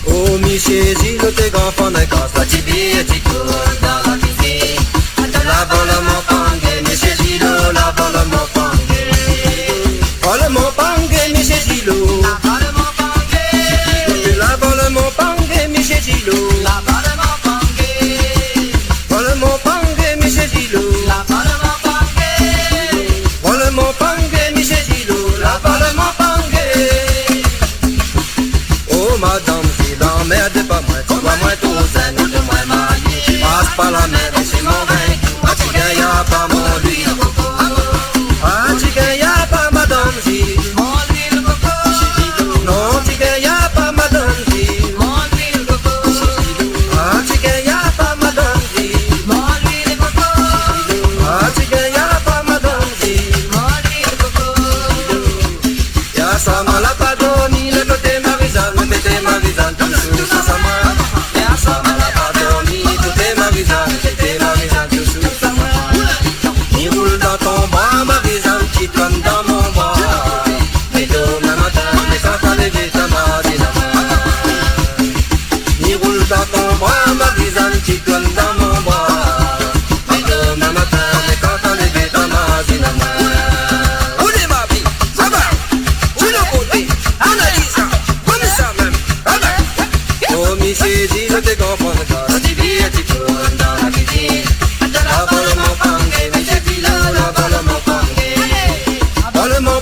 Oh Michel Gilles, tes enfants de casse, la tibia, tu tournes dans la cuisine. La vole mon pangue, Michel Gilles, la vole mon pangue. Vole mon pangue, Michel Gilles. La vole mon pangue, Michel Gilles. La vole mon pangue. Vole mon pangue, Michel Gilles. La vole mon pangue. Vole mon pangue, Michel Gilles. La vole mon pangue. Oh madame, si l'emmerde pas moi, tu vois moi tout ça, nous de moi marié. Passe pas la mer, c'est mon vin. Ah tu gagnes pas mon lui. Ah tu gagnes pas madame Gilles. Non tu gagnes pas madame Gilles. Ah tu gagnes pas madame Gilles. Ah tu gagnes pas madame Gilles. Ya sama la padoni, le côté marizal, le côté marizal, tout sous sa sama. Ya sama la padoni, tout est marizal, tout sous sa sama. Il roule dans ton bras, marizal, qui tourne dans mon bras. Mais demain matin, mais quand t'as levé ta main, la main. Il roule dans ton bras, marizal, qui tourne dans mon bras. Mais demain matin, mais quand t'as levé ta main, la main. Où est ma vie? Ça va? Tu l'as côté, analyse ça, comme ça même. Oh Michel Gilles, tes enfants de casse, tu vis et tu tournes dans la cuisine. La vole mon pangue, Michel Gilles, la vole mon pangue. Vole mon